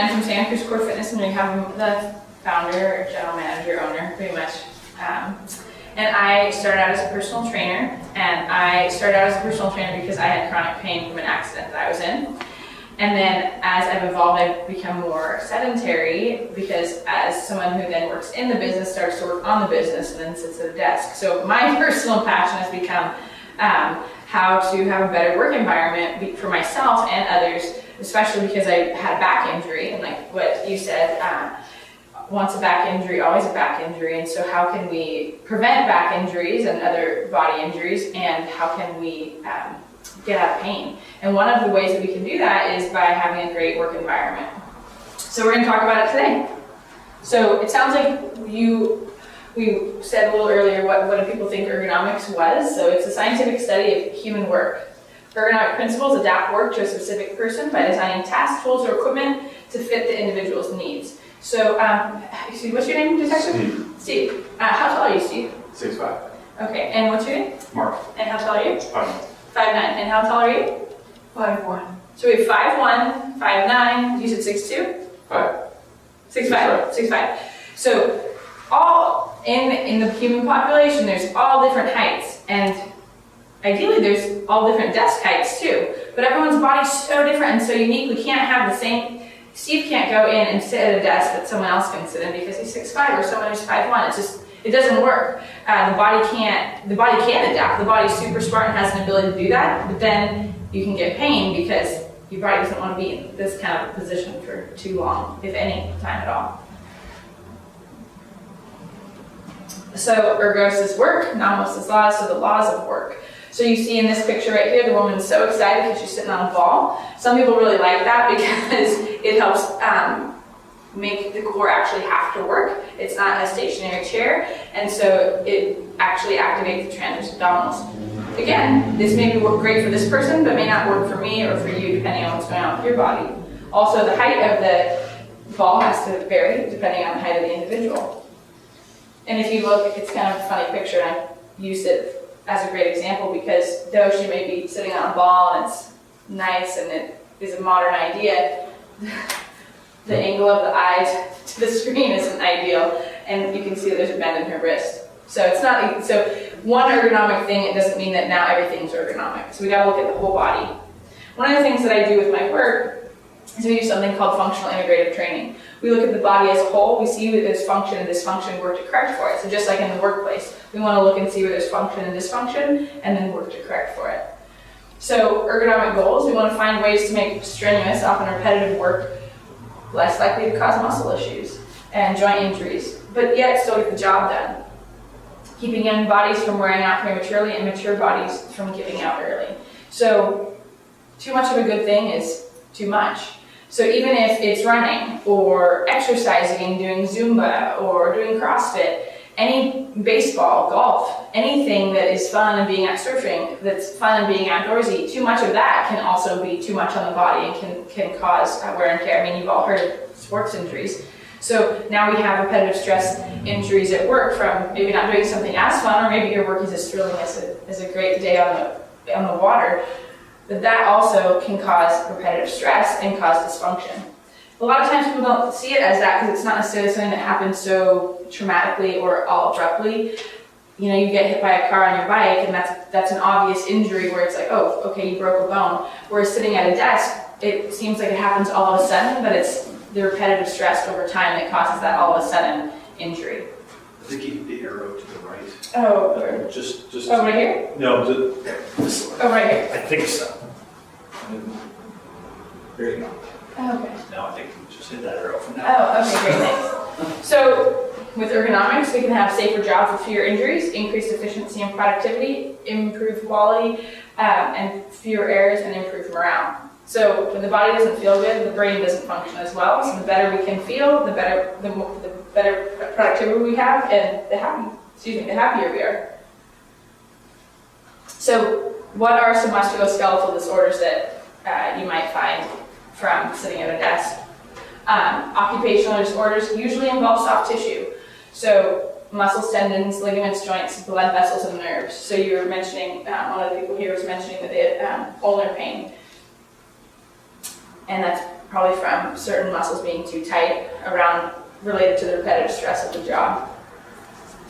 Ben from Santa Cruz Core Fitness, and we have the founder, general manager, owner, pretty much. And I started out as a personal trainer, and I started out as a personal trainer because I had chronic pain from an accident that I was in. And then as I've evolved, I've become more sedentary because as someone who then works in the business starts to work on the business and then sits at a desk. So my personal passion has become how to have a better work environment for myself and others, especially because I had a back injury, and like what you said, once a back injury, always a back injury. And so how can we prevent back injuries and other body injuries, and how can we get out of pain? And one of the ways that we can do that is by having a great work environment. So we're going to talk about it today. So it sounds like we said a little earlier what do people think ergonomics was. So it's a scientific study of human work. Ergonomic principles adapt work to a specific person by designing tasks, tools, or equipment to fit the individual's needs. So, what's your name, Detective? Steve. How tall are you, Steve? 6'5". Okay, and what's your name? Mark. And how tall are you? 5'9". 5'9". And how tall are you? 5'1". So we have 5'1", 5'9", you said 6'2"? 5. 6'5". 6'5". So all in the human population, there's all different heights, and ideally there's all different desk heights too. But everyone's body's so different and so unique, we can't have the same. Steve can't go in and sit at a desk that someone else can sit in because he's 6'5", or someone who's 5'1". It doesn't work. The body can adapt. The body's super smart and has an ability to do that, but then you can get pain because your body doesn't want to be in this kind of position for too long, if any time at all. So ergos is work, nomos is laws, so the laws of work. So you see in this picture right here, the woman's so excited because she's sitting on a ball. Some people really like that because it helps make the core actually have to work. It's not a stationary chair, and so it actually activates the transverse abdominals. Again, this may work great for this person, but may not work for me or for you, depending on what's going on with your body. Also, the height of the ball has to vary depending on the height of the individual. And if you look, it's kind of a funny picture, and I used it as a great example because though she may be sitting on a ball and it's nice and it is a modern idea, the angle of the eyes to the screen isn't ideal, and you can see that there's a bend in her wrist. So it's not, so one ergonomic thing, it doesn't mean that now everything's ergonomic. So we gotta look at the whole body. One of the things that I do with my work is we do something called functional integrative training. We look at the body as a whole, we see where there's function and dysfunction, work to correct for it. So just like in the workplace, we want to look and see where there's function and dysfunction, and then work to correct for it. So ergonomic goals, we want to find ways to make strenuous, often repetitive work less likely to cause muscle issues and joint injuries, but yet still get the job done. Keeping young bodies from wearing out prematurely and mature bodies from giving out early. So too much of a good thing is too much. So even if it's running or exercising, doing Zumba or doing CrossFit, any baseball, golf, anything that is fun and being out surfing, that's fun and being outdoorsy, too much of that can also be too much on the body and can cause wear and tear. I mean, you've all heard of sports injuries. So now we have repetitive stress injuries at work from maybe not doing something as fun, or maybe your work is as thrilling as a great day on the water. But that also can cause repetitive stress and cause dysfunction. A lot of times people don't see it as that because it's not necessarily something that happens so traumatically or all abruptly. You know, you get hit by a car on your bike and that's an obvious injury where it's like, oh, okay, you broke a bone. Whereas sitting at a desk, it seems like it happens all of a sudden, but it's the repetitive stress over time that causes that all of a sudden injury. I think you need the arrow to the right. Oh, okay. Just. Oh, right here? No, this one. Oh, right here. I think so. There you go. Oh, okay. No, I think we just hit that arrow for now. Oh, okay, great, thanks. So with ergonomics, we can have safer jobs with fewer injuries, increased efficiency and productivity, improved quality, and fewer errors, and improved morale. So when the body doesn't feel good, the brain doesn't function as well. So the better we can feel, the better productivity we have, and the happier we are. So what are some musculoskeletal disorders that you might find from sitting at a desk? Occupational disorders usually involve soft tissue. So muscles, tendons, ligaments, joints, blood vessels, and nerves. So you were mentioning, one of the people here was mentioning that they had ulnar pain. And that's probably from certain muscles being too tight related to the repetitive stress of the job.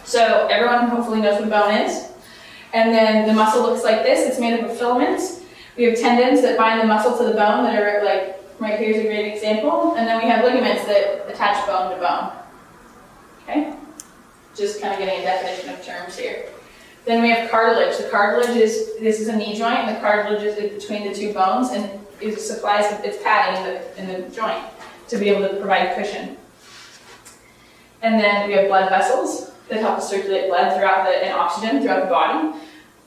So everyone hopefully knows what a bone is. And then the muscle looks like this. It's made up of filaments. We have tendons that bind the muscle to the bone that are like, right here's a great example. And then we have ligaments that attach bone to bone. Okay? Just kind of getting a definition of terms here. Then we have cartilage. The cartilage this is a knee joint, and the cartilage is between the two bones, and it supplies its padding in the joint to be able to provide cushion. And then we have blood vessels that help to circulate blood and oxygen throughout the body.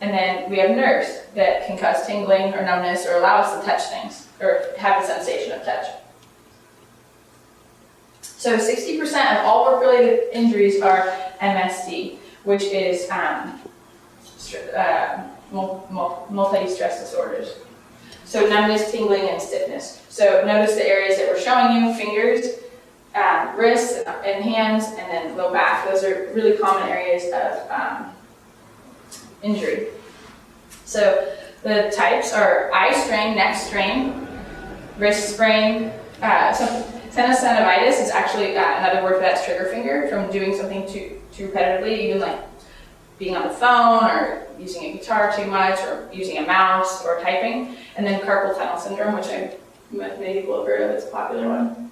And then we have nerves that can cause tingling or numbness or allow us to touch things or have a sensation of touch. So 60% of all work-related injuries are MSD, which is multi-stress disorders. So numbness, tingling, and stiffness. So notice the areas that we're showing you: fingers, wrists, and hands, and then low back. Those are really common areas of injury. So the types are eye strain, neck strain, wrist sprain. Tenosynovitis is actually another word for that trigger finger from doing something too repetitively, even like being on the phone or using a guitar too much or using a mouse or typing. And then carpal tunnel syndrome, which many people have heard of. It's a popular one.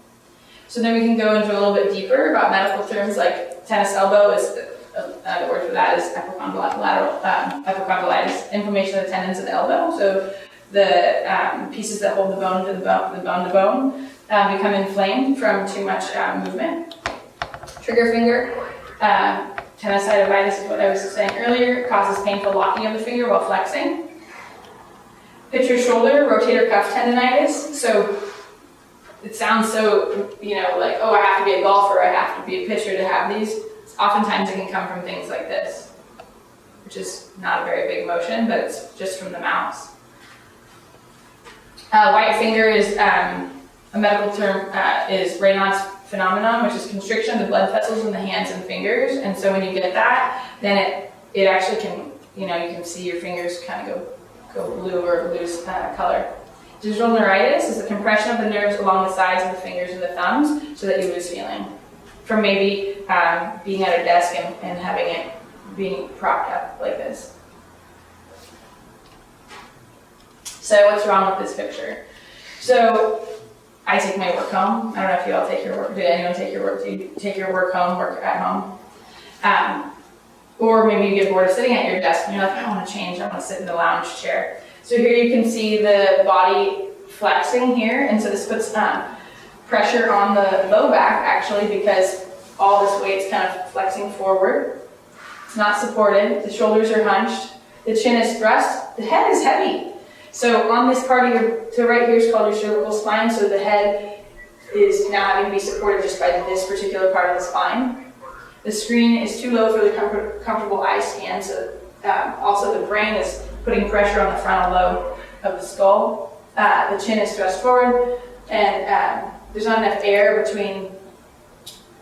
So then we can go into a little bit deeper about medical terms like tennis elbow is another word for that is epicondylitis, inflammation of the tendons of the elbow. So the pieces that hold the bone to the bone become inflamed from too much movement. Trigger finger, tenosynovitis is what I was saying earlier, causes painful locking of the finger while flexing. Pitcher shoulder, rotator cuff tendonitis. So it sounds so, like, oh, I have to be a golfer, I have to be a pitcher to have these. Oftentimes it can come from things like this, which is not a very big motion, but it's just from the mouse. White finger is a medical term, is Raynaud's phenomenon, which is constriction of the blood vessels in the hands and fingers. And so when you get that, then it actually can, you can see your fingers kind of go blue or lose color. Digital neuritis is the compression of the nerves along the sides of the fingers and the thumbs so that you lose feeling from maybe being at a desk and having it being propped up like this. So what's wrong with this picture? So I take my work home. I don't know if you all take your work. Did anyone take your work? Do you take your work home, work at home? Or maybe you get bored of sitting at your desk and you're like, I want to change. I want to sit in the lounge chair. So here you can see the body flexing here. And so this puts pressure on the low back actually because all this weight's kind of flexing forward. It's not supported. The shoulders are hunched. The chin is thrust. The head is heavy. So on this part to right here is called your cervical spine. So the head is now having to be supported just by this particular part of the spine. The screen is too low for the comfortable eye scan. So also the brain is putting pressure on the frontal lobe of the skull. The chin is thrust forward, and there's not enough air between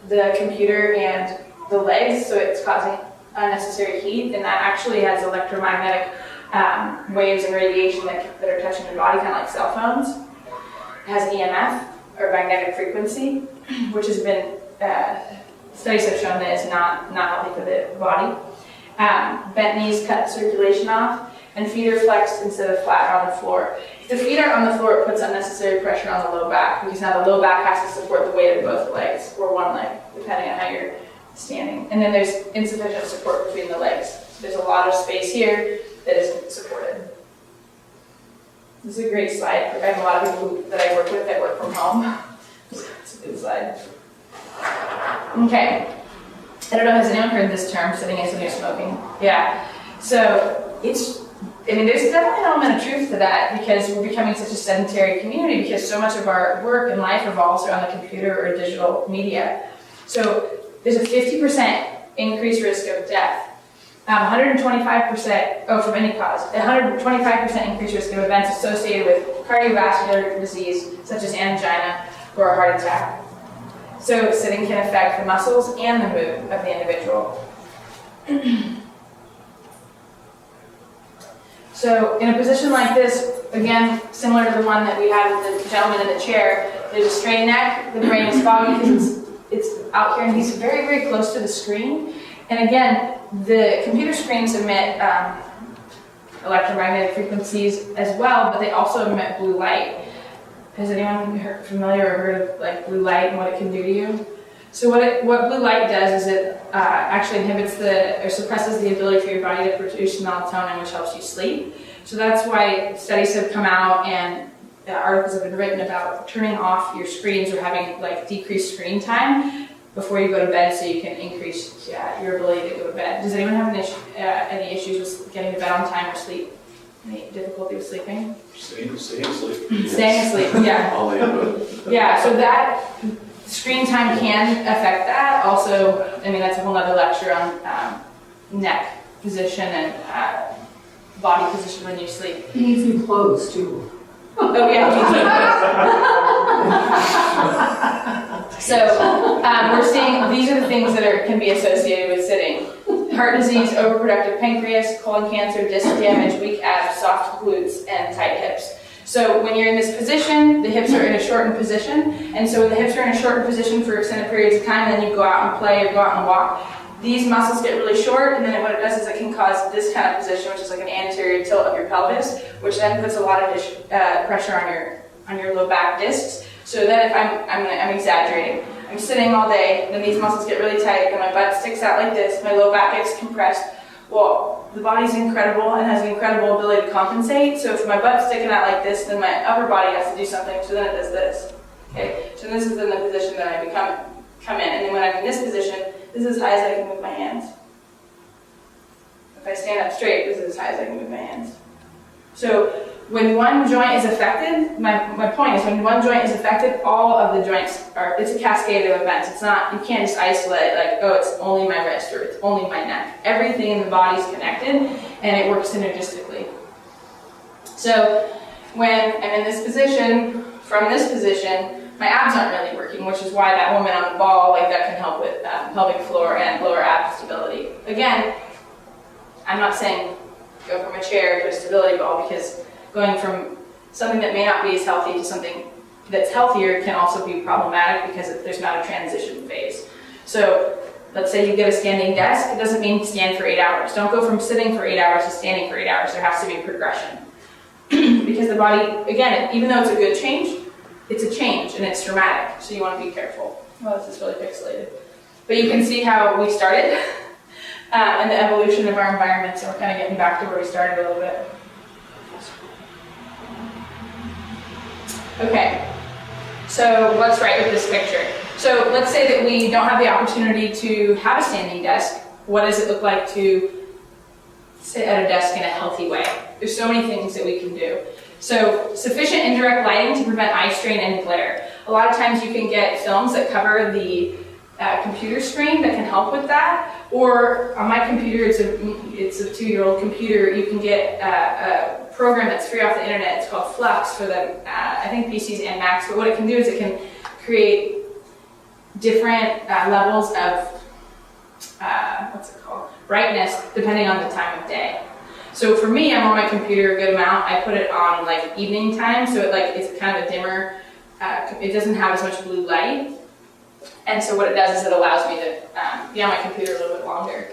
the computer and the legs, so it's causing unnecessary heat, and that actually has electromagnetic waves and radiation that are touching your body, kind of like cell phones. It has EMF, or magnetic frequency, which has been, studies have shown that it's not healthy for the body. Bent knees cut circulation off, and feet are flexed instead of flat on the floor. If the feet are on the floor, it puts unnecessary pressure on the low back, because now the low back has to support the weight of both legs, or one leg, depending on how you're standing. And then there's insufficient support between the legs. So there's a lot of space here that isn't supported. This is a great slide. I have a lot of people that I work with that work from home. It's a good slide. Okay. I don't know, has anyone heard this term, sitting next to you smoking? Yeah. So there's definitely an element of truth to that because we're becoming such a sedentary community because so much of our work and life revolves around the computer or digital media. So there's a 50% increased risk of death. 125%, from any cause, 125% increased risk of events associated with cardiovascular disease, such as angina or a heart attack. So sitting can affect the muscles and the mood of the individual. So in a position like this, again, similar to the one that we had with the gentleman in the chair, there's a straight neck, the brain is foggy because it's out here and he's very, very close to the screen. And again, the computer screens emit electromagnetic frequencies as well, but they also emit blue light. Has anyone familiar or heard of like blue light and what it can do to you? So what blue light does is it actually inhibits or suppresses the ability for your body to produce melatonin, which helps you sleep. So that's why studies have come out and articles have been written about turning off your screens or having like decreased screen time before you go to bed so you can increase your ability to go to bed. Does anyone have any issues with getting to bed on time or sleep? Any difficulty with sleeping? Staying asleep. Staying asleep, yeah. All the above. Yeah, so that screen time can affect that. Also, I mean, that's a whole other lecture on neck position and body position when you sleep. He needs new clothes too. Oh yeah. So we're seeing these are the things that can be associated with sitting: heart disease, overproductive pancreas, colon cancer, disc damage, weak abs, soft glutes, and tight hips. So when you're in this position, the hips are in a shortened position, and so when the hips are in a shortened position for extended periods of time, and then you go out and play or go out and walk, these muscles get really short, and then what it does is it can cause this kind of position, which is like an anterior tilt of your pelvis, which then puts a lot of pressure on your low back discs. So then if I'm exaggerating, I'm sitting all day, then these muscles get really tight, and my butt sticks out like this, my low back gets compressed. Well, the body's incredible and has an incredible ability to compensate. So if my butt's sticking out like this, then my upper body has to do something, so then it does this. Okay, so this is in the position that I come in, and then when I'm in this position, this is as high as I can move my hands. If I stand up straight, this is as high as I can move my hands. So when one joint is affected, my point is when one joint is affected, all of the joints it's a cascade of events. It's not, you can't just isolate like, oh, it's only my wrist or it's only my neck. Everything in the body is connected and it works synergistically. So when I'm in this position, from this position, my abs aren't really working, which is why that woman on the ball, like that can help with pelvic floor and lower ab stability. Again, I'm not saying go from a chair to a stability ball because going from something that may not be as healthy to something that's healthier can also be problematic because there's not a transition phase. So let's say you get a standing desk, it doesn't mean stand for 8 hours. Don't go from sitting for 8 hours to standing for 8 hours. There has to be a progression. Because the body, again, even though it's a good change, it's a change and it's dramatic, so you want to be careful. Well, this is really pixelated. But you can see how we started and the evolution of our environment, so we're kind of getting back to where we started a little bit. Okay, so what's right with this picture? So let's say that we don't have the opportunity to have a standing desk. What does it look like to sit at a desk in a healthy way? There's so many things that we can do. So sufficient indirect lighting to prevent eye strain and glare. A lot of times you can get films that cover the computer screen that can help with that. Or on my computer, it's a 2-year-old computer, you can get a program that's free off the internet. It's called Flux for the, I think PCs and Macs, but what it can do is it can create different levels of, brightness depending on the time of day. So for me, I'm on my computer a good amount. I put it on like evening time, so it's kind of a dimmer, it doesn't have as much blue light. And so what it does is it allows me to be on my computer a little bit longer.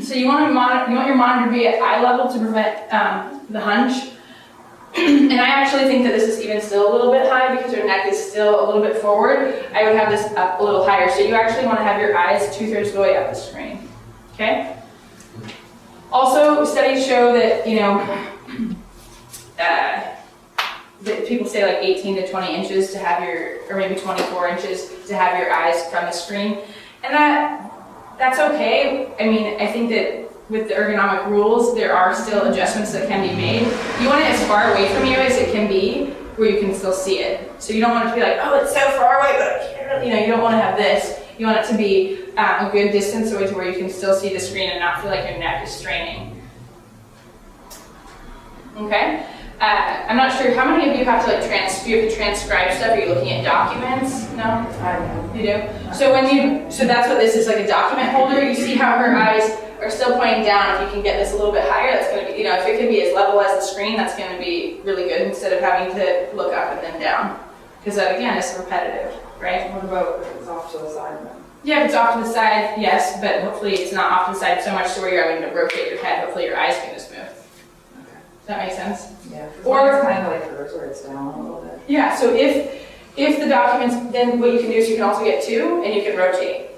So you want your monitor to be at eye level to prevent the hunch. And I actually think that this is even still a little bit high because your neck is still a little bit forward. I would have this up a little higher. So you actually want to have your eyes 2/3 of the way up the screen. Okay? Also, studies show that, that people say like 18 to 20 inches to have or maybe 24 inches to have your eyes from the screen. And that's okay. I mean, I think that with the ergonomic rules, there are still adjustments that can be made. You want it as far away from you as it can be, where you can still see it. So you don't want it to be like, oh, it's so far away, but I can't, you don't want to have this. You want it to be a good distance away to where you can still see the screen and not feel like your neck is straining. Okay? I'm not sure, how many of you have to transcribe stuff? Are you looking at documents? No? I don't know. You do? So that's what this is, like a document holder. You see how her eyes are still pointing down. If you can get this a little bit higher, that's going to be you know, if it can be as level as the screen, that's going to be really good instead of having to look up and then down. Because that, again, is repetitive, right? What about if it's off to the side then? Yeah, if it's off to the side, yes, but hopefully it's not off to the side so much to where you're having to rotate your head. Hopefully your eyes can just move. Okay. Does that make sense? Yeah. 'Cause Or- mine's kind of like hers, where it's down a little bit. Yeah, so if the documents, then what you can do is you can also get two and you can rotate.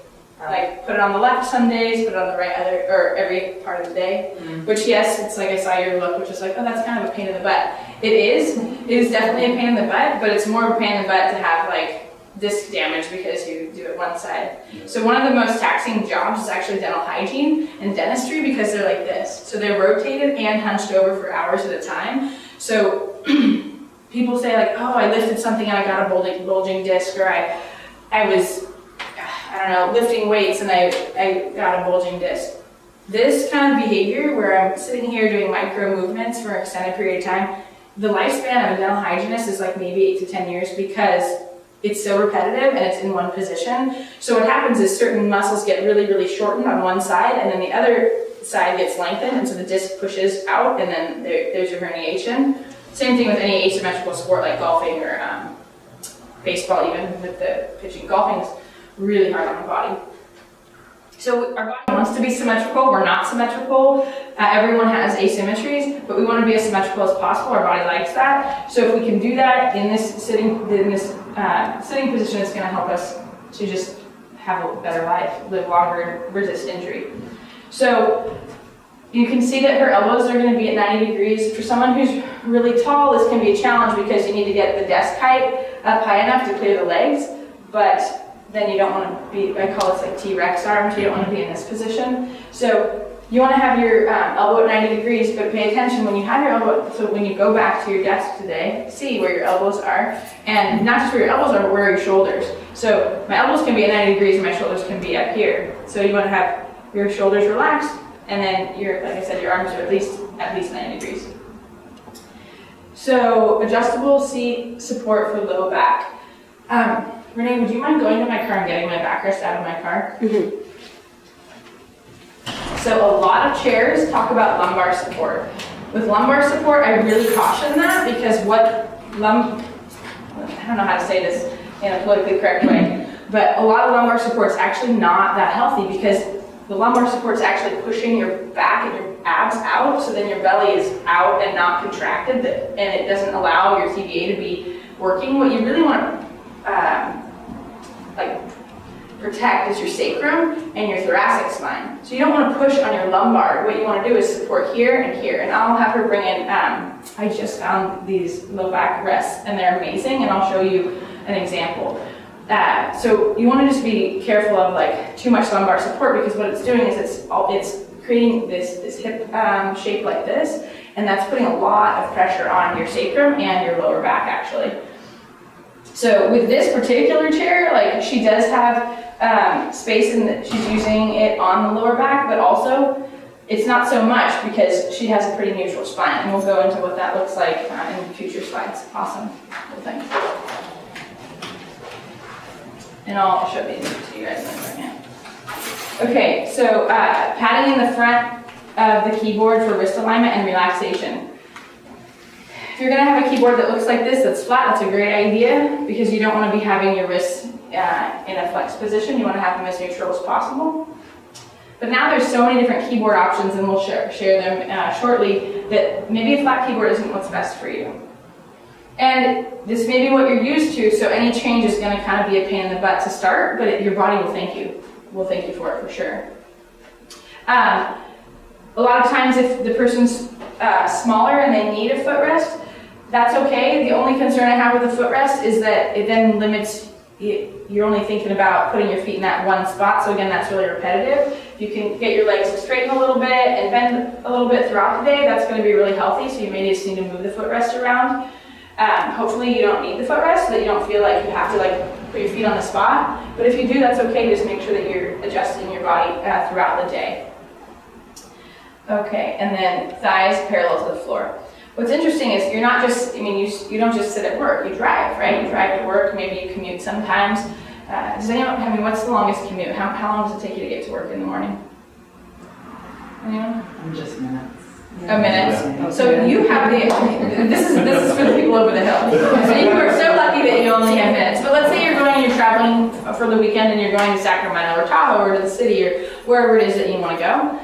Like put it on the left some days, put it on the right or every part of the day. Which yes, it's like I saw your look, which is like, oh, that's kind of a pain in the butt. It is definitely a pain in the butt, but it's more of a pain in the butt to have like disc damage because you do it one side. So one of the most taxing jobs is actually dental hygiene and dentistry because they're like this. So they're rotated and hunched over for hours at a time. So people say like, oh, I lifted something and I got a bulging disc, or I was, I don't know, lifting weights and I got a bulging disc. This kind of behavior where I'm sitting here doing micro movements for an extended period of time, the lifespan of a dental hygienist is like maybe 8 to 10 years because it's so repetitive and it's in one position. So what happens is certain muscles get really, really shortened on one side and then the other side gets lengthened and so the disc pushes out and then there's your herniation. Same thing with any asymmetrical sport like golfing or baseball, even with the pitching. Golfing is really hard on the body. So our body wants to be symmetrical, we're not symmetrical. Everyone has asymmetries, but we want to be as symmetrical as possible. Our body likes that. So if we can do that in this sitting position, it's going to help us to just have a better life, live longer, and resist injury. So you can see that her elbows are going to be at 90 degrees. For someone who's really tall, this can be a challenge because you need to get the desk height up high enough to clear the legs, but then you don't want to be, I call this like T-Rex arms, you don't want to be in this position. So you want to have your elbow at 90 degrees, but pay attention when you have your elbow, so when you go back to your desk today, see where your elbows are, and not just where your elbows are, but where are your shoulders. So my elbows can be at 90 degrees and my shoulders can be up here. So you want to have your shoulders relaxed, and then your, like I said, your arms are at least 90 degrees. So adjustable seat support for low back. Renee, would you mind going to my car and getting my backrest out of my car? Mm-hmm. So So a lot of chairs talk about lumbar support. With lumbar support, I really caution that because I don't know how to say this in a politically correct way, but a lot of lumbar support is actually not that healthy because the lumbar support is actually pushing your back and your abs out, so then your belly is out and not contracted, and it doesn't allow your TVA to be working. What you really want to protect is your sacrum and your thoracic spine. So you don't want to push on your lumbar. What you want to do is support here and here. And I'll have her bring in, I just found these low back rests and they're amazing, and I'll show you an example. So you want to just be careful of like too much lumbar support because what it's doing is it's creating this hip shape like this, and that's putting a lot of pressure on your sacrum and your lower back actually. So with this particular chair, like she does have space in that she's using it on the lower back, but also it's not so much because she has a pretty neutral spine, and we'll go into what that looks like in future slides. Awesome. Well, thanks. And I'll show these to you guys in a second. Okay, so padding in the front of the keyboard for wrist alignment and relaxation. If you're going to have a keyboard that looks like this, that's flat, that's a great idea because you don't want to be having your wrists in a flex position. You want to have them as neutral as possible. But now there's so many different keyboard options, and we'll share them shortly, that maybe a flat keyboard isn't what's best for you. And this may be what you're used to, so any change is going to kind of be a pain in the butt to start, but your body will thank you. Will thank you for it for sure. A lot of times if the person's smaller and they need a footrest, that's okay. The only concern I have with a footrest is that it then limits, you're only thinking about putting your feet in that one spot, so again, that's really repetitive. If you can get your legs to straighten a little bit and bend a little bit throughout the day, that's going to be really healthy, so you may just need to move the footrest around. Hopefully you don't need the footrest so that you don't feel like you have to put your feet on the spot, but if you do, that's okay. Just make sure that you're adjusting your body throughout the day. Okay, and then thighs parallel to the floor. What's interesting is you're not just, you don't just sit at work, you drive, right? You drive to work, maybe you commute sometimes. Does anyone, what's the longest commute? How long does it take you to get to work in the morning? Anyone? Just minutes. A minute. So you have this is for the people over the hill. So you are so lucky that you only have minutes. But let's say you're traveling for the weekend and you're going to Sacramento or Tahoe or to the city or wherever it is that you want to go.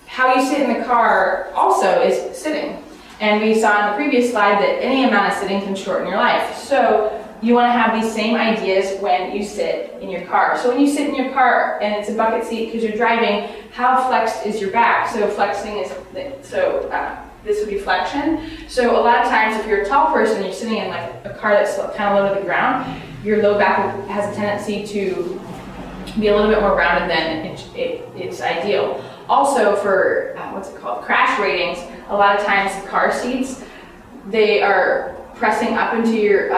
How you sit in the car also is sitting. And we saw in the previous slide that any amount of sitting can shorten your life. So you want to have these same ideas when you sit in your car. So when you sit in your car and it's a bucket seat because you're driving, how flexed is your back? So flexing is, this would be flexion. So a lot of times if you're a tall person, you're sitting in like a car that's kind of low to the ground, your low back has a tendency to be a little bit more rounded than it's ideal. Also for, crash ratings, a lot of times car seats, they are pressing up into your,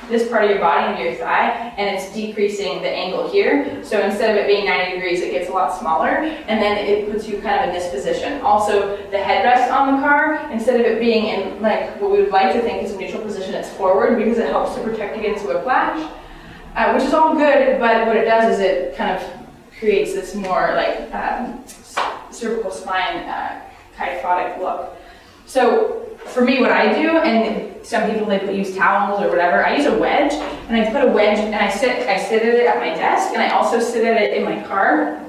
this part of your body, into your thigh, and it's decreasing the angle here. So instead of it being 90 degrees, it gets a lot smaller, and then it puts you kind of in this position. Also, the headrest on the car, instead of it being in like what we would like to think is a neutral position, it's forward because it helps to protect against whiplash, which is all good, but what it does is it kind of creates this more like cervical spine kyphotic look. So for me, what I do, and some people they use towels or whatever, I use a wedge, and I put a wedge and I sit at it at my desk, and I also sit at it in my car.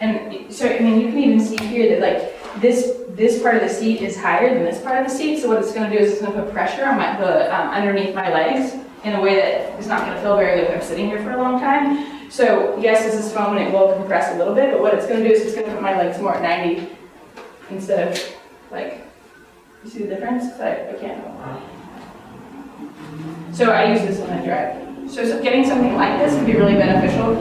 And so, I mean, you can even see here that like this part of the seat is higher than this part of the seat. So what it's going to do is it's going to put pressure on underneath my legs in a way that is not going to feel very good if I'm sitting here for a long time. So yes, this is foam and it will compress a little bit, but what it's going to do is it's going to put my legs more at 90 instead of like, you see the difference? I can't. So I use this when I drive. So getting something like this can be really beneficial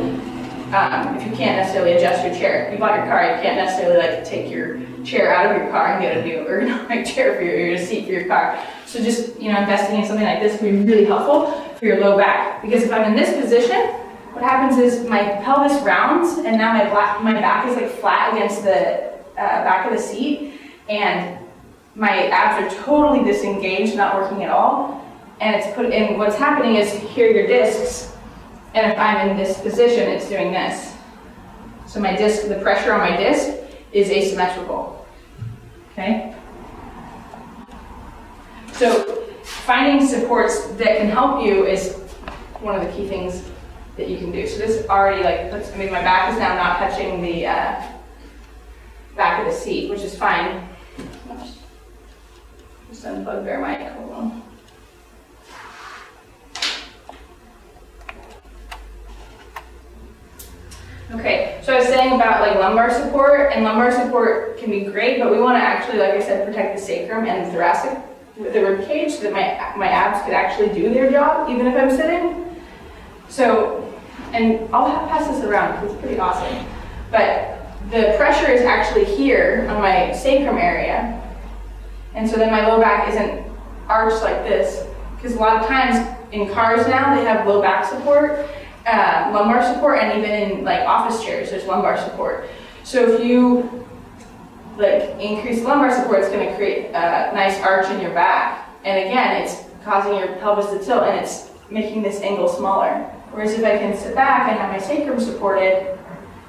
if you can't necessarily adjust your chair. You bought your car, you can't necessarily like take your chair out of your car and get a new ergonomic chair for your seat for your car. So just investing in something like this can be really helpful for your low back. Because if I'm in this position, what happens is my pelvis rounds and now my back is like flat against the back of the seat, and my abs are totally disengaged, not working at all. And what's happening is here are your discs, and if I'm in this position, it's doing this. So my disc, the pressure on my disc is asymmetrical. Okay? So finding supports that can help you is one of the key things that you can do. So this already my back is now not touching the back of the seat, which is fine. Just unplug their mic, hold on. Okay, so I was saying about like lumbar support, and lumbar support can be great, but we want to actually, like I said, protect the sacrum and the thoracic with the rib cage so that my abs could actually do their job even if I'm sitting. So, and I'll pass this around because it's pretty awesome. But the pressure is actually here on my sacrum area. And so then my low back isn't arched like this. Because a lot of times in cars now, they have low back support, lumbar support, and even in like office chairs, there's lumbar support. So if you increase lumbar support, it's gonna create a nice arch in your back. And again, it's causing your pelvis to tilt and it's making this angle smaller. Whereas if I can sit back and have my sacrum supported,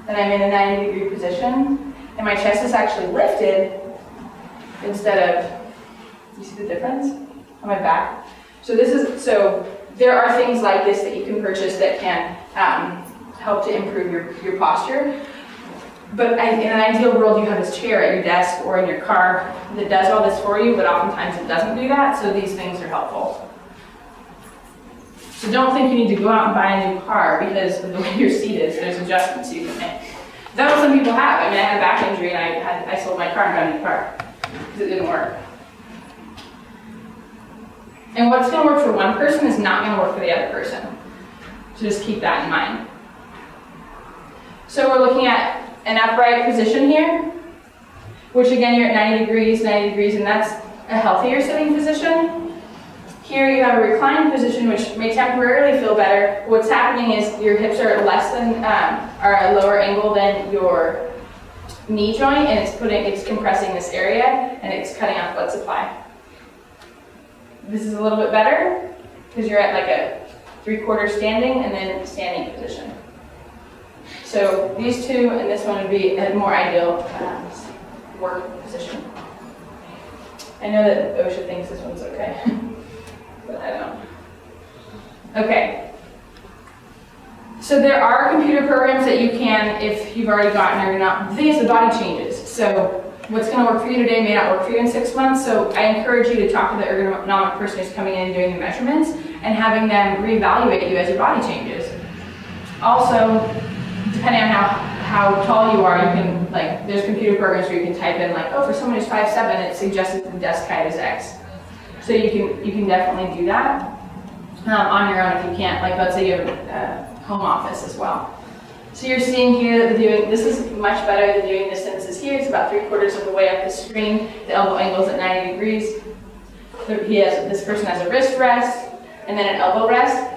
then I'm in a 90-degree position, and my chest is actually lifted instead of, you see the difference on my back? So there are things like this that you can purchase that can help to improve your posture. But in an ideal world, you have this chair at your desk or in your car that does all this for you, but oftentimes it doesn't do that, so these things are helpful. So don't think you need to go out and buy a new car because of the way your seat is. There's adjustments you can make. That's what some people have. I mean, I had a back injury and I sold my car and got a new car because it didn't work. And what's going to work for one person is not going to work for the other person. So just keep that in mind. So we're looking at an upright position here, which again, you're at 90 degrees, and that's a healthier sitting position. Here you have a reclined position, which may temporarily feel better. What's happening is your hips are are at a lower angle than your knee joint, and it's compressing this area, and it's cutting off blood supply. This is a little bit better because you're at like a 3/4 standing and then standing position. So these two and this one would be a more ideal work position. I know that OSHA thinks this one's okay, but I don't. Okay. So there are computer programs that you can, if you've already gotten or not. The thing is, the body changes. So what's going to work for you today may not work for you in 6 months. So I encourage you to talk to the ergonomic person who's coming in and doing the measurements and having them reevaluate you as your body changes. Also, depending on how tall you are, you can, like, there's computer programs where you can type in, like, oh, for someone who's 5'7", it suggests that the desk height is X. So you can definitely do that on your own if you can't. Like, let's say you have a home office as well. So you're seeing here that this is much better than doing distances here. It's about 3/4 of the way up the screen. The elbow angle is at 90 degrees. This person has a wrist rest and then an elbow rest.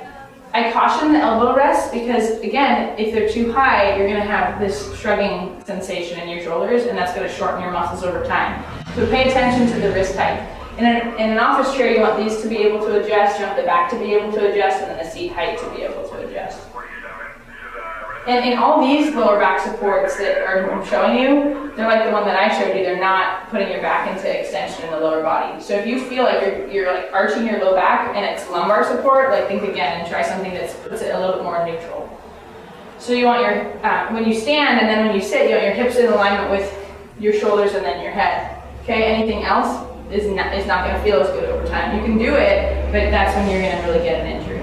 I caution the elbow rest because, again, if they're too high, you're going to have this shrugging sensation in your shoulders, and that's going to shorten your muscles over time. So pay attention to the wrist height. In an office chair, you want these to be able to adjust, you want the back to be able to adjust, and then the seat height to be able to adjust. And in all these lower back supports that I'm showing you, they're like the one that I showed you. They're not putting your back into extension in the lower body. So if you feel like you're like arching your low back and it's lumbar support, like think again and try something that puts it a little bit more neutral. So you want your, when you stand and then when you sit, you want your hips in alignment with your shoulders and then your head. Okay, anything else is not going to feel as good over time. You can do it, but that's when you're going to really get an injury.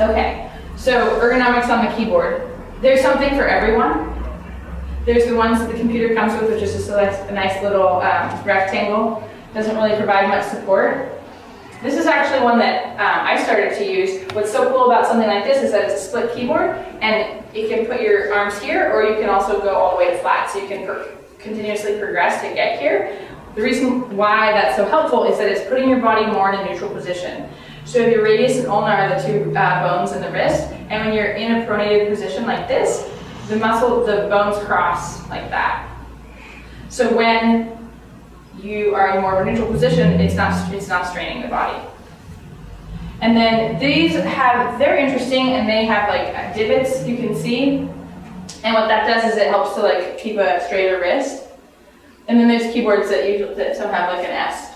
Okay, so ergonomics on the keyboard. There's something for everyone. There's the ones that the computer comes with, which is just a nice little rectangle. Doesn't really provide much support. This is actually one that I started to use. What's so cool about something like this is that it's a split keyboard, and you can put your arms here, or you can also go all the way to flat, so you can continuously progress to get here. The reason why that's so helpful is that it's putting your body more in a neutral position. So your radius and ulnar are the two bones in the wrist, and when you're in a pronated position like this, the bones cross like that. So when you are in more of a neutral position, it's not straining the body. And then they're interesting, and they have like divots you can see. And what that does is it helps to like keep a straighter wrist. And then there's keyboards that some have like an S,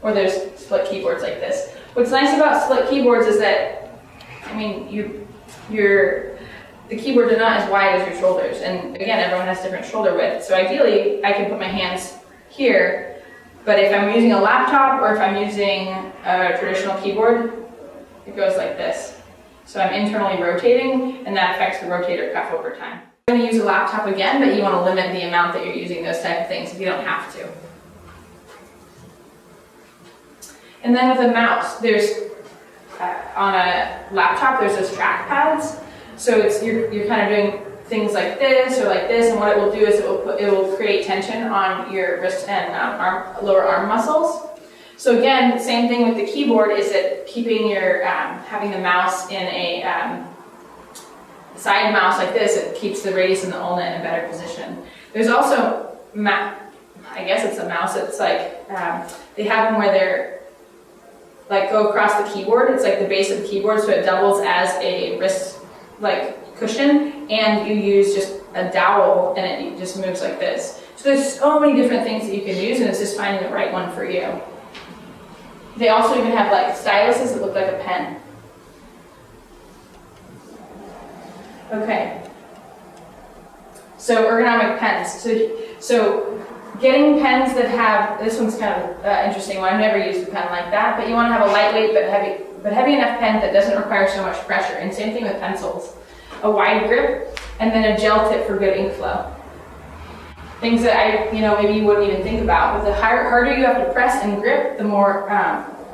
or there's split keyboards like this. What's nice about split keyboards is that, I mean, the keyboards are not as wide as your shoulders. And again, everyone has different shoulder width. So ideally, I can put my hands here, but if I'm using a laptop or if I'm using a traditional keyboard, it goes like this. So I'm internally rotating, and that affects the rotator cuff over time. You're going to use a laptop again, but you want to limit the amount that you're using those type of things if you don't have to. And then with a mouse, there's on a laptop, there's those track pads. So you're kind of doing things like this or like this, and what it will do is it will create tension on your wrist and lower arm muscles. So again, same thing with the keyboard is that keeping your having the mouse in a side mouse like this, it keeps the radius and the ulna in a better position. There's also I guess it's a mouse. It's like they have them where they're like go across the keyboard. It's like the base of the keyboard, so it doubles as a wrist like cushion, and you use just a dowel and it just moves like this. So there's so many different things that you can use, and it's just finding the right one for you. They also even have like styluses that look like a pen. Okay. So ergonomic pens. So getting pens that have, this one's kind of interesting one. I've never used a pen like that, but you want to have a lightweight but heavy enough pen that doesn't require so much pressure. And same thing with pencils. A wide grip, and then a gel tip for good ink flow. Things that maybe you wouldn't even think about. But the harder you have to press and grip, the more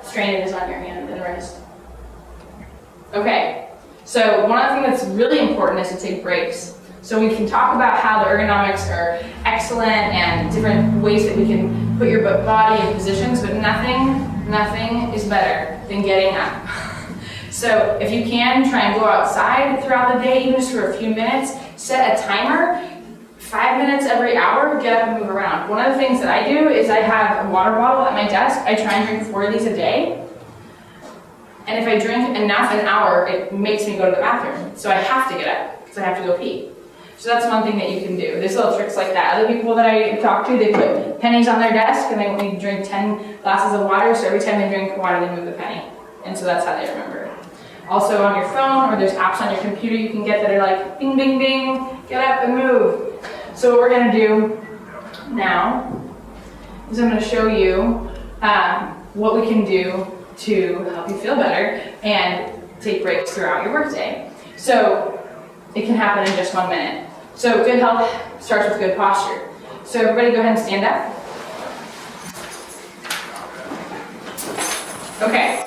strain it is on your hand and wrist. Okay, so one other thing that's really important is to take breaks. So we can talk about how the ergonomics are excellent and different ways that we can put your body in positions, but nothing is better than getting up. So if you can, try and go outside throughout the day, even just for a few minutes. Set a timer, 5 minutes every hour, get up and move around. One of the things that I do is I have a water bottle at my desk. I try and drink 4 of these a day. And if I drink enough an hour, it makes me go to the bathroom. So I have to get up because I have to go pee. So that's one thing that you can do. There's little tricks like that. Other people that I talk to, they put pennies on their desk and they want me to drink 10 glasses of water. So every time they drink water, they move the penny. And so that's how they remember it. Also on your phone, or there's apps on your computer you can get that are like, bing, bing, bing, get up and move. So what we're gonna do now is I'm gonna show you what we can do to help you feel better and take breaks throughout your workday. So it can happen in just 1 minute. So good health starts with good posture. So everybody go ahead and stand up. Okay,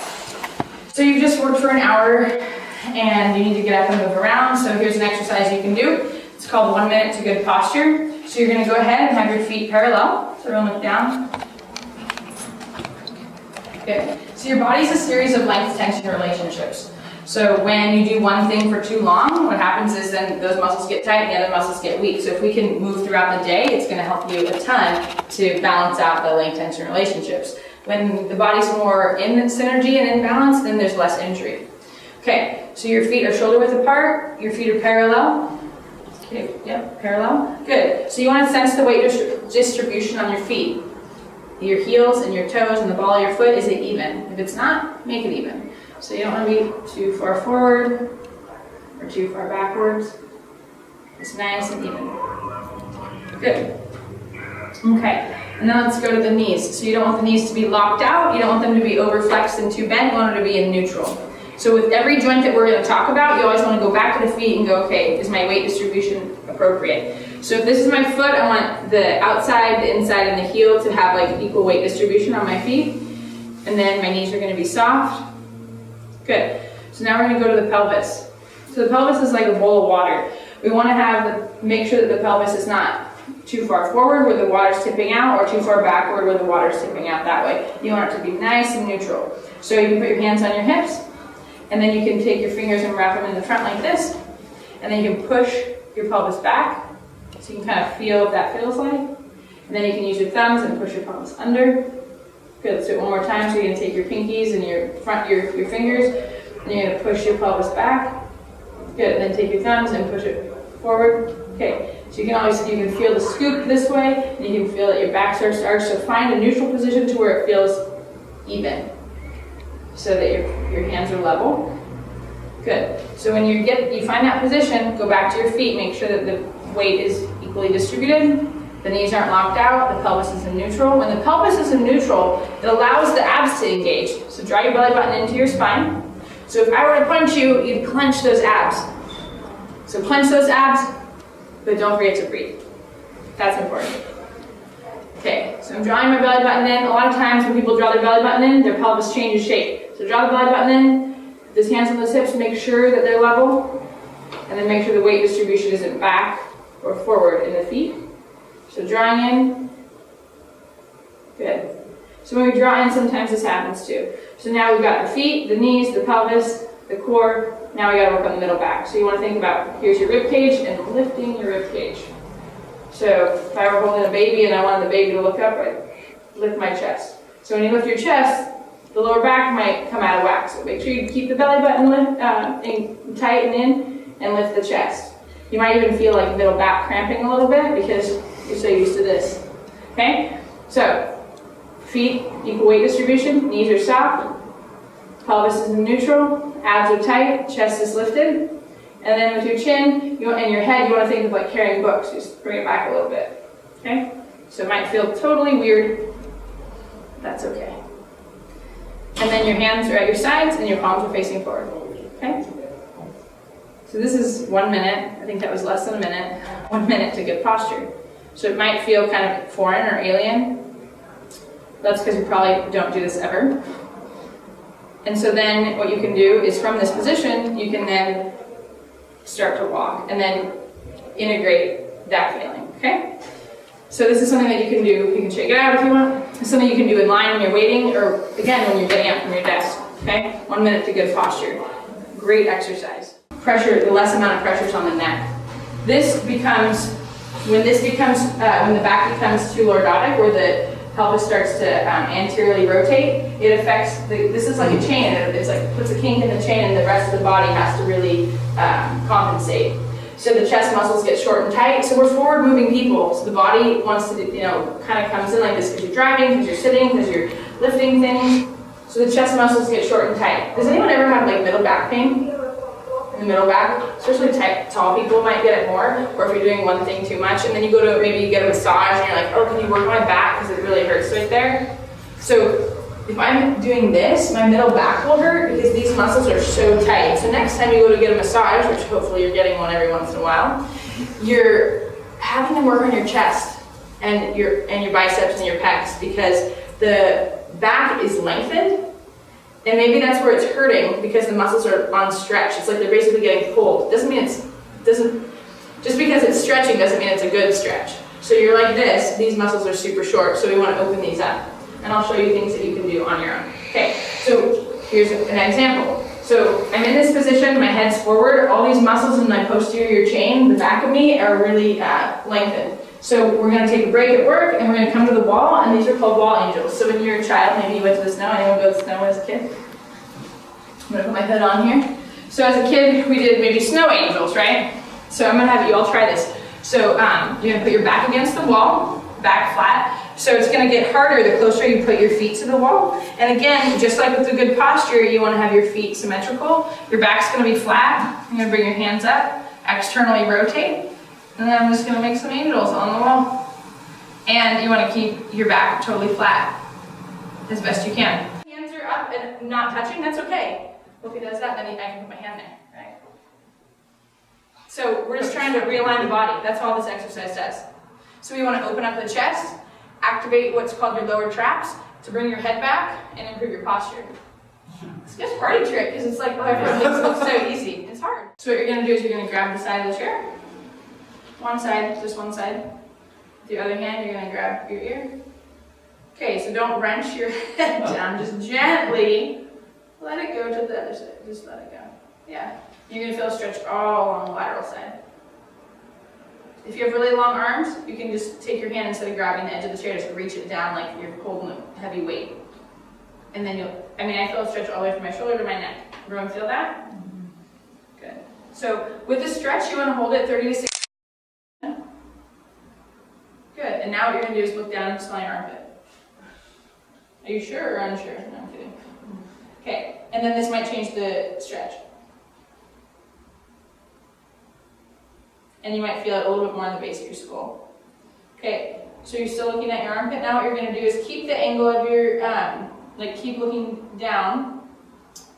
so you just worked for an hour and you need to get up and move around. So here's an exercise you can do. It's called 1 minute to good posture. So you're gonna go ahead and have your feet parallel. So everyone look down. Good. So your body's a series of length-tension relationships. So when you do one thing for too long, what happens is then those muscles get tight and the other muscles get weak. So if we can move throughout the day, it's gonna help you a ton to balance out the length-tension relationships. When the body's more in synergy and in balance, then there's less injury. Okay, so your feet are shoulder width apart, your feet are parallel. Okay, yep, parallel. Good. So you want to sense the weight distribution on your feet. Your heels and your toes and the ball of your foot, is it even? If it's not, make it even. So you don't want to be too far forward or too far backwards. It's nice and even. Good. Okay, and then let's go to the knees. So you don't want the knees to be locked out, you don't want them to be overflexed and too bent, you want them to be in neutral. So with every joint that we're going to talk about, you always want to go back to the feet and go, okay, is my weight distribution appropriate? So if this is my foot, I want the outside, the inside, and the heel to have like equal weight distribution on my feet. And then my knees are going to be soft. Good. So now we're going to go to the pelvis. So the pelvis is like a bowl of water. We want to make sure that the pelvis is not too far forward where the water's tipping out or too far backward where the water's tipping out that way. You want it to be nice and neutral. So you can put your hands on your hips, and then you can take your fingers and wrap them in the front like this, and then you can push your pelvis back, so you can kind of feel what that feels like. And then you can use your thumbs and push your pelvis under. Good, let's do it one more time. So you're gonna take your pinkies and your fingers, and you're gonna push your pelvis back. Good, and then take your thumbs and push it forward. Okay, so you can feel the scoop this way, and you can feel that your back starts to arch. So find a neutral position to where it feels even, so that your hands are level. Good. So when you find that position, go back to your feet, make sure that the weight is equally distributed, the knees aren't locked out, the pelvis is in neutral. When the pelvis is in neutral, it allows the abs to engage. So draw your belly button into your spine. So if I were to punch you, you'd clench those abs. So clench those abs, but don't forget to breathe. That's important. Okay, so I'm drawing my belly button in. A lot of times when people draw their belly button in, their pelvis changes shape. So draw the belly button in, those hands on those hips, make sure that they're level, and then make sure the weight distribution isn't back or forward in the feet. So drawing in, good. So when we draw in, sometimes this happens too. So now we've got the feet, the knees, the pelvis, the core. Now we gotta work on the middle back. So you wanna think about, here's your rib cage and lifting your rib cage. So if I were holding a baby and I wanted the baby to look up, I'd lift my chest. So when you lift your chest, the lower back might come out of whack. So make sure you keep the belly button tight and in, and lift the chest. You might even feel like middle back cramping a little bit because you're so used to this. Okay? So feet, equal weight distribution, knees are soft, pelvis is in neutral, abs are tight, chest is lifted. And then with your chin and your head, you want to think of like carrying books. Just bring it back a little bit. Okay? So it might feel totally weird. That's okay. And then your hands are at your sides and your palms are facing forward. Okay? So this is 1 minute. I think that was less than a minute. 1 minute to good posture. So it might feel kind of foreign or alien. That's because you probably don't do this ever. And so then what you can do is from this position, you can then start to walk and then integrate that feeling, okay? So this is something that you can do. You can shake it out if you want. It's something you can do in line when you're waiting, or again when you're getting up from your desk, okay? 1 minute to good posture. Great exercise. Pressure, the less amount of pressure is on the neck. When the back becomes too lordotic, or pelvis starts to anteriorly rotate, it affects this is like a chain. It's like puts a kink in the chain, and the rest of the body has to really compensate. So the chest muscles get short and tight. So we're forward moving people. So the body wants to, kind of comes in like this because you're driving, because you're sitting, because you're lifting things. So the chest muscles get short and tight. Does anyone ever have like middle back pain? In the middle back, especially tall people might get it more, or if you're doing one thing too much, and then you go to maybe you get a massage and you're like, oh, can you work my back because it really hurts right there? So if I'm doing this, my middle back will hurt because these muscles are so tight. So next time you go to get a massage, which hopefully you're getting one every once in a while, you're having them work on your chest and your biceps and your pecs because the back is lengthened. And maybe that's where it's hurting because the muscles are on stretch. It's like they're basically getting pulled. Just because it's stretching doesn't mean it's a good stretch. So you're like this, these muscles are super short, so we want to open these up. And I'll show you things that you can do on your own. Okay, so here's an example. So I'm in this position, my head's forward, all these muscles in my posterior chain, the back of me, are really lengthened. So we're going to take a break at work, and we're going to come to the wall, and these are called wall angels. So when you're a child, maybe you went to the snow. Anyone go to the snow as a kid? I'm going to put my hood on here. So as a kid, we did maybe snow angels, right? So I'm going to have you all try this. So you're going to put your back against the wall, back flat. So it's going to get harder the closer you put your feet to the wall. And again, just like with the good posture, you want to have your feet symmetrical. Your back's going to be flat. You're going to bring your hands up, externally rotate. And then I'm just going to make some angels on the wall. And you want to keep your back totally flat as best you can. Hands are up and not touching, that's okay. Well, if he does that, then I can put my hand there, right? So we're just trying to realign the body. That's all this exercise does. So we want to open up the chest, activate what's called your lower traps to bring your head back and improve your posture. It's just a party trick because it's like, oh, everyone thinks it looks so easy. It's hard. So what you're going to do is you're going to grab the side of the chair. One side, just one side. With the other hand, you're going to grab your ear. Okay, so don't wrench your head down. Just gently let it go to the other side. Just let it go. Yeah. You're going to feel a stretch all along the lateral side. If you have really long arms, you can just take your hand instead of grabbing the edge of the chair, just reach it down like you're holding a heavy weight. And then I feel a stretch all the way from my shoulder to my neck. Everyone feel that? Mm-hmm. Good. So with the stretch, you want to hold it 30 to 60. Good, and now what you're going to do is look down and smell your armpit. Are you sure or unsure? No, I'm kidding. Okay, and then this might change the stretch. And you might feel it a little bit more on the base of your skull. Okay, so you're still looking at your armpit. Now what you're going to do is keep the angle of your, keep looking down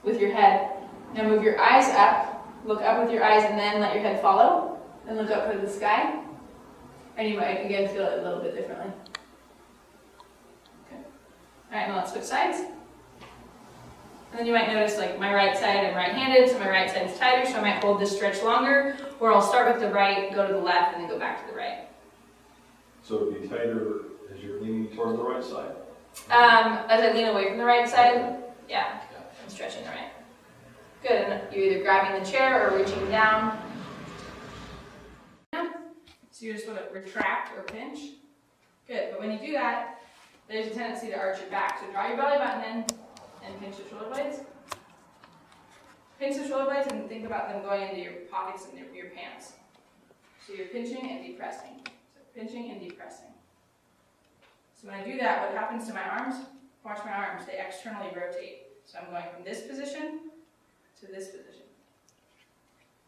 with your head. Now move your eyes up, look up with your eyes, and then let your head follow. Then look up to the sky. And you might, again, feel it a little bit differently. Okay. All right, now let's switch sides. And then you might notice, like, my right side, I'm right-handed, so my right side is tighter, so I might hold this stretch longer, or I'll start with the right, go to the left, and then go back to the right. So it'd be tighter as you're leaning toward the right side? As I lean away from the right side, yeah, I'm stretching the right. Good, and you're either grabbing the chair or reaching down. So you just want to retract or pinch. Good, but when you do that, there's a tendency to arch your back. So draw your belly button in and pinch the shoulder blades. Pinch the shoulder blades and think about them going into your pockets and your pants. So you're pinching and depressing. So pinching and depressing. So when I do that, what happens to my arms? Watch my arms, they externally rotate. So I'm going from this position to this position.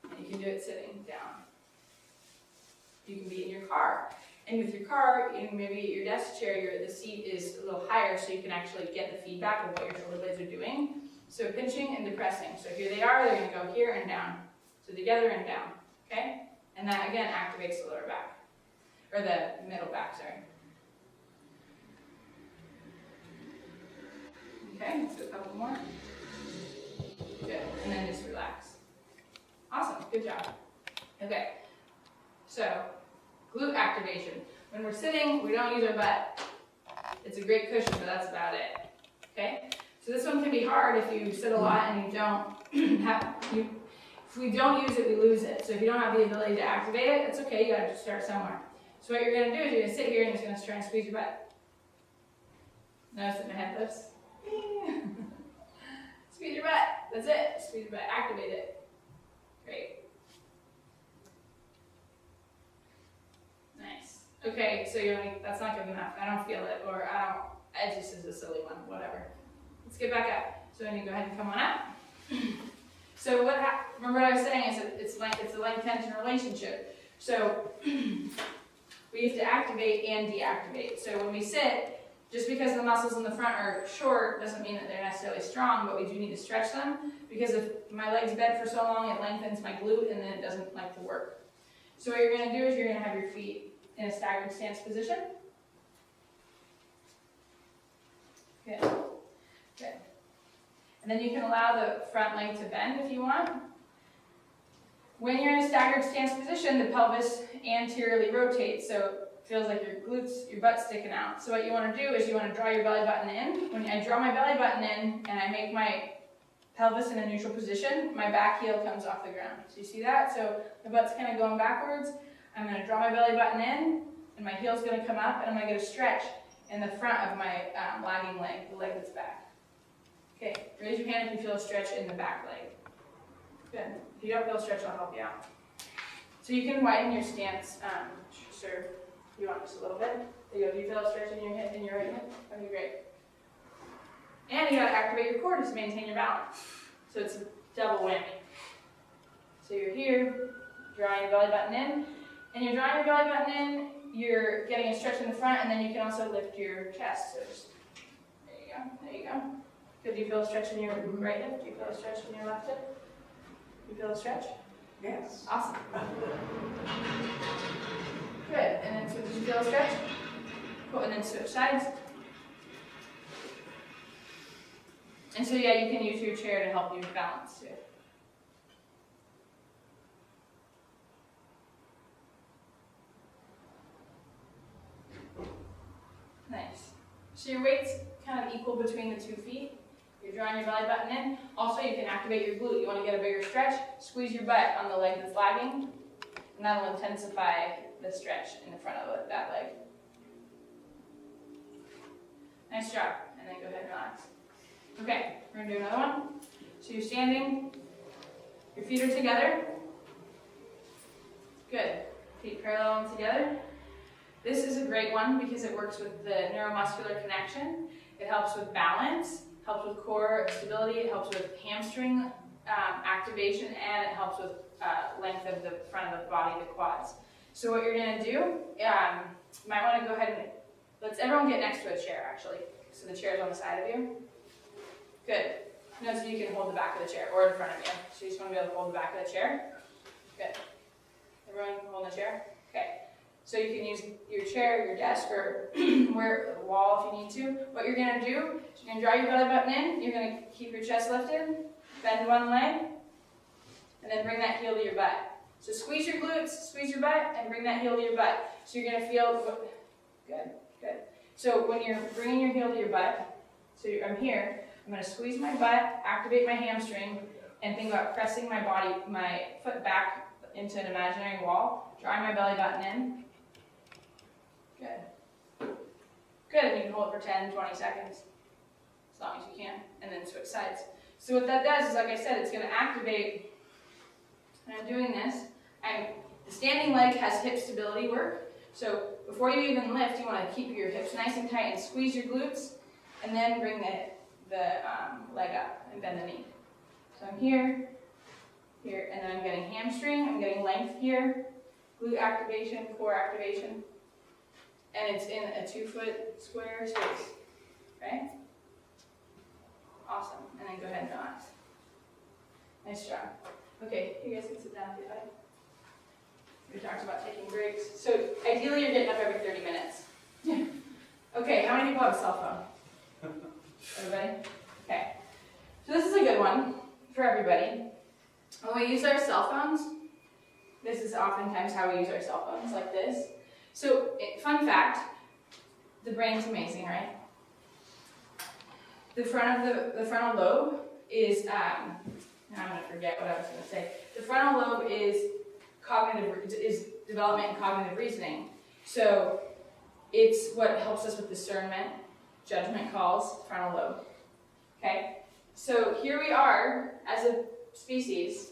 And you can do it sitting down. You can be in your car. And with your car, maybe your desk chair, the seat is a little higher so you can actually get the feedback of what your shoulder blades are doing. So pinching and depressing. So here they are, they're going to go here and down. So together and down, okay? And that again activates the lower back, or the middle back, sorry. Okay, let's do a couple more. Good, and then just relax. Awesome, good job. Okay, so glute activation. When we're sitting, we don't use our butt. It's a great cushion, but that's about it. Okay? So this one can be hard if you sit a lot and you don't have, if we don't use it, we lose it. So if you don't have the ability to activate it, it's okay, you gotta start somewhere. So what you're gonna do is you're gonna sit here and you're just gonna try and squeeze your butt. Notice that my head lifts. Squeeze your butt. That's it. Squeeze your butt. Activate it. Great. Nice. Okay, so you're like, that's not good enough. I don't feel it, or it just is a silly one, whatever. Let's get back up. So when you go ahead and come on up. So remember what I was saying is that it's a length tension relationship. So we have to activate and deactivate. So when we sit, just because the muscles in the front are short doesn't mean that they're necessarily strong, but we do need to stretch them, because if my legs bend for so long, it lengthens my glute and then it doesn't like to work. So what you're going to do is you're going to have your feet in a staggered stance position. Good. Good. And then you can allow the front leg to bend if you want. When you're in a staggered stance position, the pelvis anteriorly rotates, so it feels like your glutes, your butt's sticking out. So what you want to do is you want to draw your belly button in. When I draw my belly button in and I make my pelvis in a neutral position, my back heel comes off the ground. So you see that? So my butt's kind of going backwards. I'm going to draw my belly button in, and my heel's going to come up, and I'm going to get a stretch in the front of my lagging leg, the leg that's back. Okay, raise your hand if you feel a stretch in the back leg. Good. If you don't feel a stretch, I'll help you out. So you can widen your stance, sure, if you want just a little bit. There you go. Do you feel a stretch in your hip, in your right hip? That'd be great. And you gotta activate your core to maintain your balance. So it's a double whammy. So you're here, drawing your belly button in, and you're drawing your belly button in, you're getting a stretch in the front, and then you can also lift your chest. So just, there you go, there you go. Good, do you feel a stretch in your right hip? Do you feel a stretch in your left hip? You feel a stretch? Yes. Awesome. Good, and then so did you feel a stretch? Cool, and then switch sides. And so yeah, you can use your chair to help you balance too. Nice. So your weight's kind of equal between the 2 feet. You're drawing your belly button in. Also, you can activate your glute. You want to get a bigger stretch, squeeze your butt on the leg that's lagging, and that'll intensify the stretch in the front of that leg. Nice job. And then go ahead and relax. Okay, we're going to do another one. So you're standing, your feet are together. Good. Feet parallel and together. This is a great one because it works with the neuromuscular connection. It helps with balance, helps with core stability, it helps with hamstring activation, and it helps with length of the front of the body, the quads. So what you're going to do, you might want to go ahead and, let's everyone get next to a chair actually. So the chair's on the side of you. Good. No, so you can hold the back of the chair or in front of you. So you just want to be able to hold the back of the chair. Good. Everyone can hold the chair? Okay. So you can use your chair, your desk, or where the wall if you need to. What you're going to do is you're going to draw your belly button in. You're going to keep your chest lifted, bend one leg, and then bring that heel to your butt. So squeeze your glutes, squeeze your butt, and bring that heel to your butt. So you're going to feel, good, good. So when you're bringing your heel to your butt, so I'm here, I'm going to squeeze my butt, activate my hamstring, and think about pressing my body, my foot back into an imaginary wall, drawing my belly button in. Good. Good, and you can hold it for 10, 20 seconds, as long as you can, and then switch sides. So what that does is, like I said, it's going to activate, when I'm doing this, the standing leg has hip stability work, so before you even lift, you want to keep your hips nice and tight and squeeze your glutes, and then bring the leg up and bend the knee. So I'm here, here, and then I'm getting hamstring, I'm getting length here, glute activation, core activation, and it's in a 2-foot square space, right? Awesome, and then go ahead and relax. Nice job. Okay, you guys can sit down if you'd like. We talked about taking breaks. So ideally you're getting up every 30 minutes. Okay, how many people have a cell phone? Everybody? Okay. So this is a good one for everybody. When we use our cell phones, this is oftentimes how we use our cell phones, like this. So, fun fact, the brain's amazing, right? The frontal lobe is, now I'm going to forget what I was going to say. The frontal lobe is development and cognitive reasoning. So, it's what helps us with discernment. judgment calls, frontal lobe. Okay, so here we are as a species,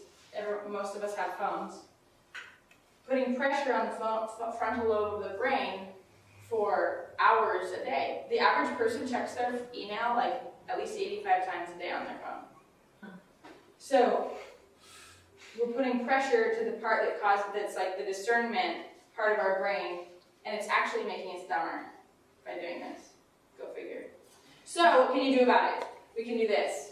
most of us have phones, putting pressure on the frontal lobe of the brain for hours a day. The average person checks their email like at least 85 times a day on their phone. So we're putting pressure to the part that's like the discernment part of our brain, and it's actually making us dumber by doing this. Go figure. So what can you do about it? We can do this.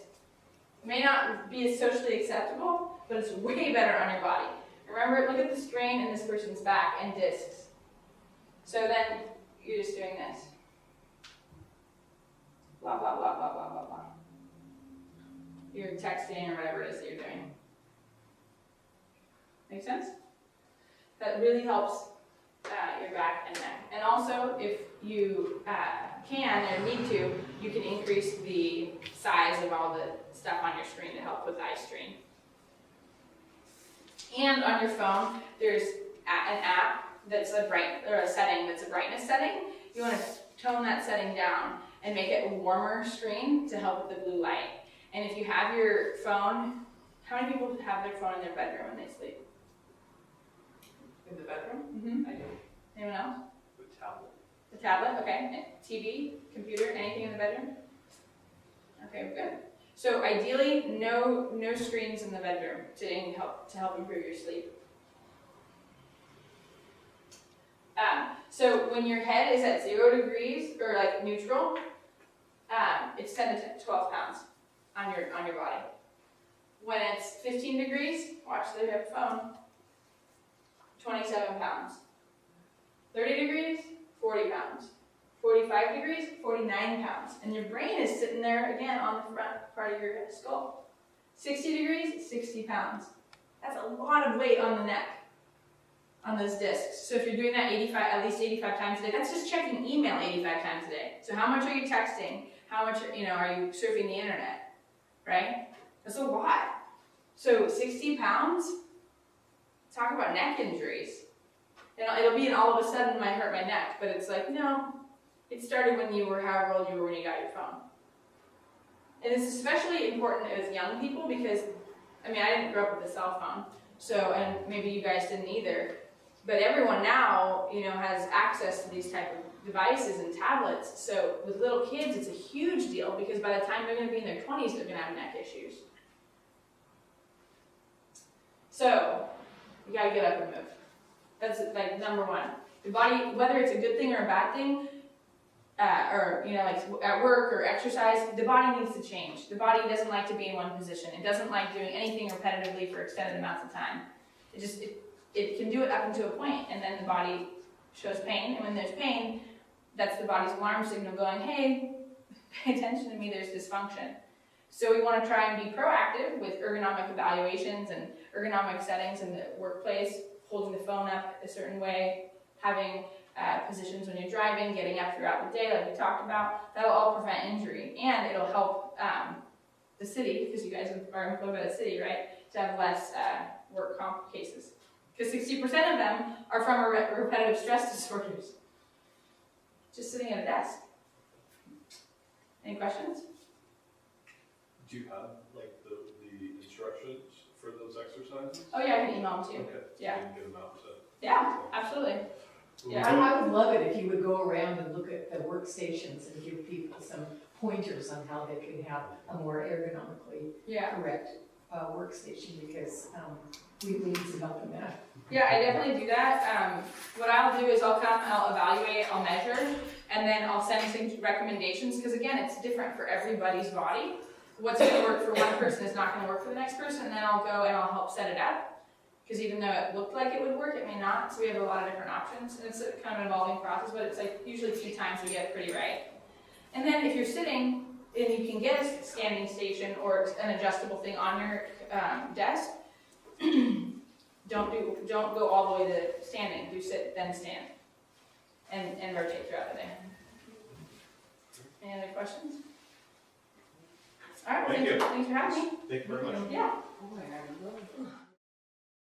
It may not be as socially acceptable, but it's way better on your body. Remember, look at the strain in this person's back and discs. So then you're just doing this. Blah, blah, blah, blah, blah, blah, blah. You're texting or whatever it is that you're doing. Make sense? That really helps your back and neck. And also, if you can or need to, you can increase the size of all the stuff on your screen to help with eye strain. And on your phone, there's an app that's a setting that's a brightness setting. You want to tone that setting down and make it a warmer screen to help with the blue light. And if you have your phone, how many people have their phone in their bedroom when they sleep? In the bedroom? Mm-hmm. I do. Anyone else? The tablet. The tablet, okay. TV, computer, anything in the bedroom? Okay, good. So ideally, no screens in the bedroom to help improve your sleep. So when your head is at 0 degrees or like neutral, it's 10 to 12 pounds on your body. When it's 15 degrees, watch the phone. 27 pounds. 30 degrees, 40 pounds. 45 degrees, 49 pounds. And your brain is sitting there again on the front part of your skull. 60 degrees, 60 pounds. That's a lot of weight on the neck, on those discs. So if you're doing that at least 85 times a day, that's just checking email 85 times a day. So how much are you texting? How much are you surfing the internet? Right? That's a lot. So 60 pounds, talk about neck injuries. It'll be an all of a sudden might hurt my neck, but it's like, no, it started when you were however old you were when you got your phone. And it's especially important as young people because, I didn't grow up with a cell phone, and maybe you guys didn't either, but everyone now, has access to these type of devices and tablets. So with little kids, it's a huge deal because by the time they're going to be in their 20s, they're going to have neck issues. So you got to get up and move. That's like number one. The body, whether it's a good thing or a bad thing, or like at work or exercise, the body needs to change. The body doesn't like to be in one position. It doesn't like doing anything repetitively for extended amounts of time. It can do it up until a point, and then the body shows pain. And when there's pain, that's the body's alarm signal going, hey, pay attention to me, there's dysfunction. So we want to try and be proactive with ergonomic evaluations and ergonomic settings in the workplace, holding the phone up a certain way, having positions when you're driving, getting up throughout the day like we talked about. That'll all prevent injury, and it'll help the city, because you guys are employed by the city, right, to have less work comp cases. Because 60% of them are from repetitive stress disorders. Just sitting at a desk. Any questions? Do you have like the instructions for those exercises? Oh yeah, I can email them to you. Okay. Yeah. So you can get them out to. Yeah, absolutely. Yeah. I would love it if you would go around and look at the workstations and give people some pointers on how they can have a more ergonomically Yeah. correct workstation, because we need some help in that. Yeah, I definitely do that. What I'll do is I'll evaluate, I'll measure, and then I'll send some recommendations, because again, it's different for everybody's body. What's going to work for one person is not going to work for the next person, and then I'll go and I'll help set it up. Because even though it looked like it would work, it may not. So we have a lot of different options, and it's a kind of an evolving process, but it's like usually 2 times we get it pretty right. And then if you're sitting, and you can get a standing station or an adjustable thing on your desk, don't go all the way to standing. Do sit, then stand, and rotate throughout the day. Any other questions? All right, Thank you. thanks for having me. Thank you very much. Yeah. Oh,